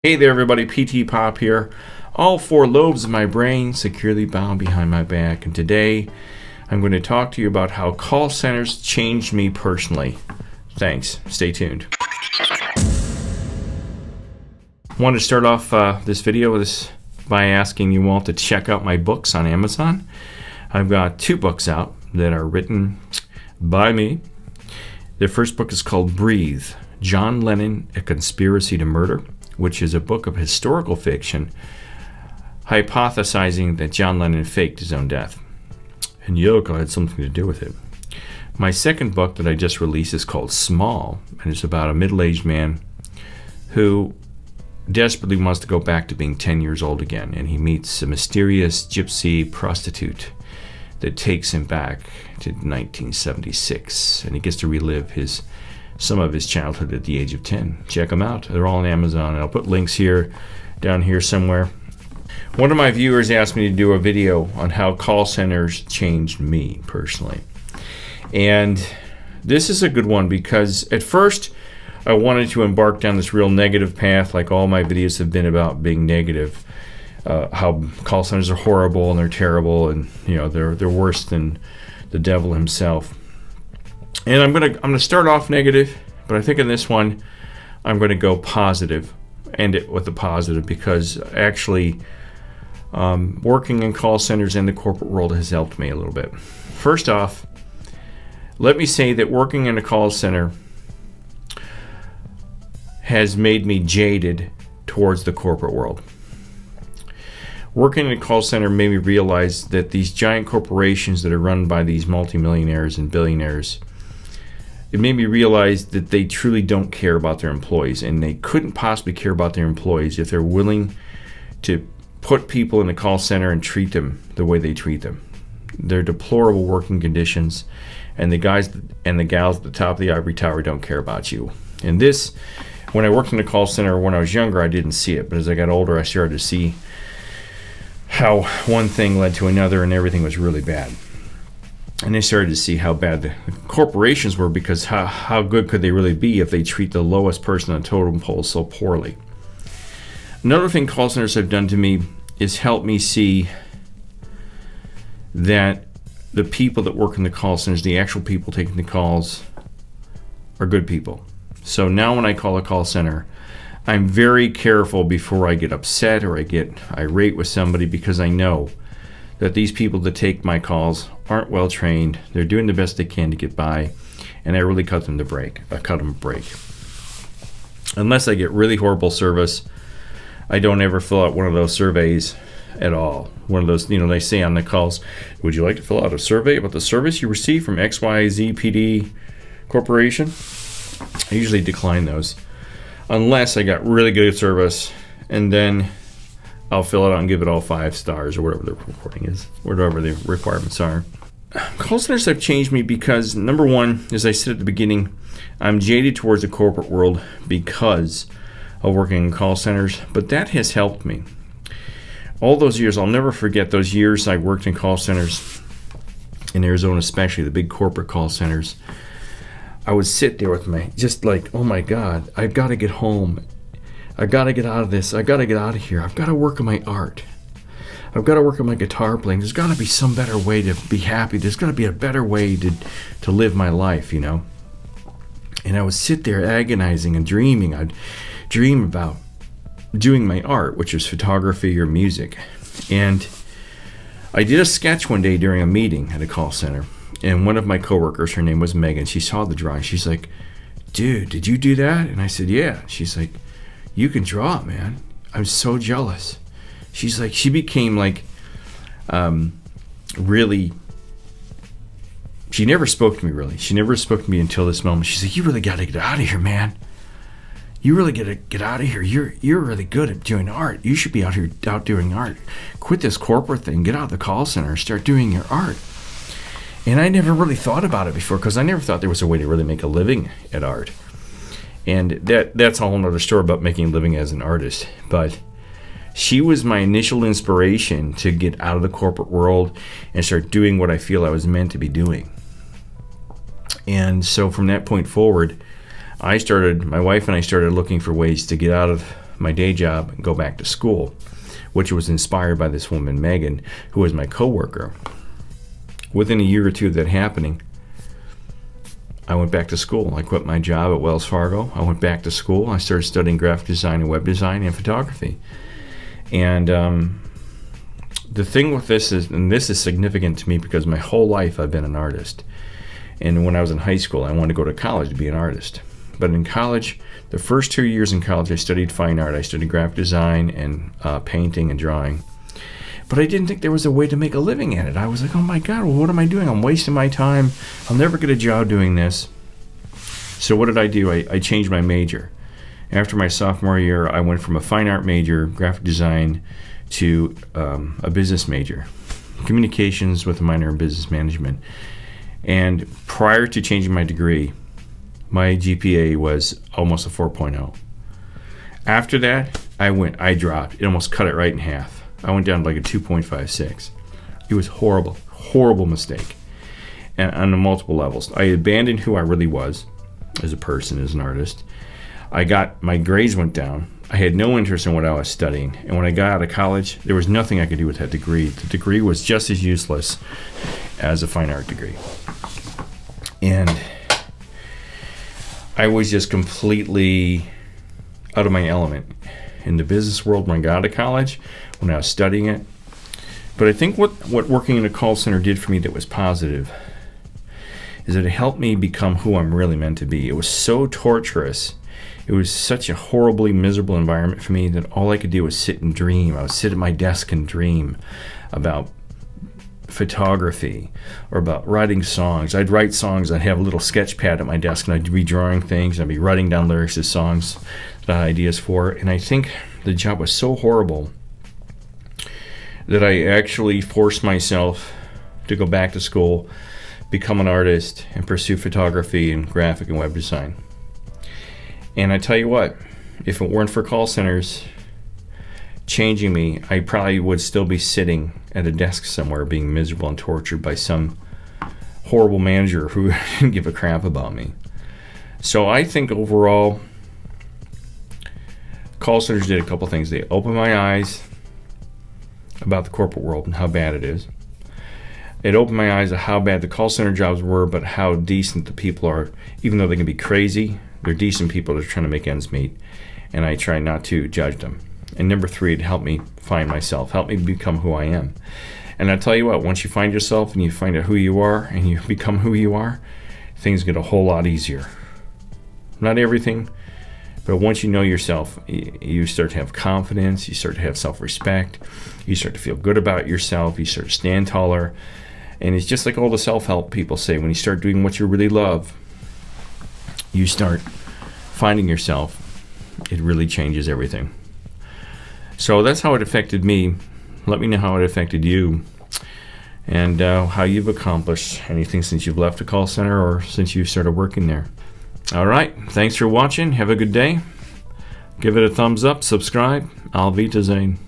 Hey there everybody, PT Pop here. All four lobes of my brain securely bound behind my back, and today I'm going to talk to you about how call centers changed me personally. Thanks. Stay tuned. I want to start off this video by asking you all to check out my books on Amazon. I've got two books out that are written by me. The first book is called Breathe, John Lennon, A Conspiracy to Murder, which is a book of historical fiction hypothesizing that John Lennon faked his own death. And Yoko had something to do with it. My second book that I just released is called Small, and it's about a middle-aged man who desperately wants to go back to being 10 years old again, and he meets a mysterious gypsy prostitute that takes him back to 1976, and he gets to relive some of his childhood at the age of 10. Check them out. They're all on Amazon. I'll put links here, down here somewhere. One of my viewers asked me to do a video on how call centers changed me personally. And this is a good one because at first I wanted to embark down this real negative path, like all my videos have been about being negative. How call centers are horrible and they're terrible, and they're worse than the devil himself. And I'm gonna start off negative, but I think in this one I'm gonna go positive, end it with a positive, because actually working in call centers and the corporate world has helped me a little bit. First off, let me say that working in a call center has made me jaded towards the corporate world. Working in a call center made me realize that these giant corporations that are run by these multimillionaires and billionaires, it made me realize that they truly don't care about their employees, and they couldn't possibly care about their employees if they're willing to put people in the call center and treat them the way they treat them. They're deplorable working conditions, and the guys and the gals at the top of the ivory tower don't care about you. And this, when I worked in the call center when I was younger, I didn't see it, but as I got older I started to see how one thing led to another and everything was really bad. And I started to see how bad the corporations were, because how good could they really be if they treat the lowest person on the totem pole so poorly. Another thing call centers have done to me is help me see that the people that work in the call centers, the actual people taking the calls, are good people. So now when I call a call center, I'm very careful before I get upset or I get irate with somebody, because I know that these people that take my calls aren't well trained. They're doing the best they can to get by, and I really cut them a break. Unless I get really horrible service, I don't ever fill out one of those surveys at all. One of those, they say on the calls, would you like to fill out a survey about the service you received from XYZ PD Corporation? I usually decline those, unless I got really good service, and then I'll fill it out and give it all 5 stars or whatever the recording is, whatever the requirements are. Call centers have changed me because, number one, as I said at the beginning, I'm jaded towards the corporate world because of working in call centers, but that has helped me. All those years, I'll never forget those years I worked in call centers, in Arizona especially, the big corporate call centers. I would sit there with just like, oh my God, I've got to get home. I've got to get out of this. I've got to get out of here. I've got to work on my art. I've got to work on my guitar playing. There's got to be some better way to be happy. There's got to be a better way to live my life, And I would sit there agonizing and dreaming. I'd dream about doing my art, which is photography or music. And I did a sketch one day during a meeting at a call center. And one of my coworkers, her name was Megan, she saw the drawing. She's like, dude, did you do that? And I said, yeah. She's like, you can draw, man. I'm so jealous. She's like, she became like, really, she never spoke to me really. She never spoke to me until this moment. She's like, you really got to get out of here, man. You really got to get out of here. You're really good at doing art. You should be out doing art. Quit this corporate thing. Get out of the call center and start doing your art. And I never really thought about it before, because I never thought there was a way to really make a living at art. And that's a whole nother story about making a living as an artist. But she was my initial inspiration to get out of the corporate world and start doing what I feel I was meant to be doing. And so from that point forward, my wife and I started looking for ways to get out of my day job and go back to school, which was inspired by this woman, Megan, who was my coworker. Within a year or two of that happening, I went back to school. I quit my job at Wells Fargo. I went back to school. I started studying graphic design and web design and photography. And the thing with this is, and this is significant to me because my whole life I've been an artist. And when I was in high school, I wanted to go to college to be an artist. But in college, the first 2 years in college, I studied fine art. I studied graphic design and painting and drawing. But I didn't think there was a way to make a living at it. I was like, oh my God, well, what am I doing? I'm wasting my time. I'll never get a job doing this. So what did I do? I changed my major. After my sophomore year, I went from a fine art major, graphic design, to a business major, communications with a minor in business management. And prior to changing my degree, my GPA was almost a 4.0. After that, I dropped. It almost cut it right in half. I went down to like a 2.56. It was horrible, horrible mistake. And on multiple levels. I abandoned who I really was as a person, as an artist. My grades went down. I had no interest in what I was studying. And when I got out of college, there was nothing I could do with that degree. The degree was just as useless as a fine art degree. And I was just completely out of my element in the business world when I got out of college, when I was studying it. But I think what working in a call center did for me that was positive is that it helped me become who I'm really meant to be. It was so torturous. It was such a horribly miserable environment for me that all I could do was sit and dream. I would sit at my desk and dream about photography or about writing songs. I'd write songs. I'd have a little sketch pad at my desk and I'd be drawing things. I'd be writing down lyrics of songs that I had ideas for. And I think the job was so horrible that I actually forced myself to go back to school, become an artist, and pursue photography and graphic and web design. And I tell you what, if it weren't for call centers changing me, I probably would still be sitting at a desk somewhere being miserable and tortured by some horrible manager who didn't give a crap about me. So I think overall, call centers did a couple things. They opened my eyes about the corporate world and how bad it is. It opened my eyes to how bad the call center jobs were, but how decent the people are. Even though they can be crazy, they're decent people that are trying to make ends meet. And I try not to judge them. And number three, it helped me find myself, helped me become who I am. And I tell you what, once you find yourself and you find out who you are and you become who you are, things get a whole lot easier. Not everything, but once you know yourself, you start to have confidence, you start to have self-respect, you start to feel good about yourself, you start to stand taller. And it's just like all the self-help people say, when you start doing what you really love, you start finding yourself. It really changes everything. So that's how it affected me. Let me know how it affected you, and how you've accomplished anything since you've left a call center or since you started working there. All right, thanks for watching. Have a good day. Give it a thumbs up, subscribe. Auf Wiedersehen.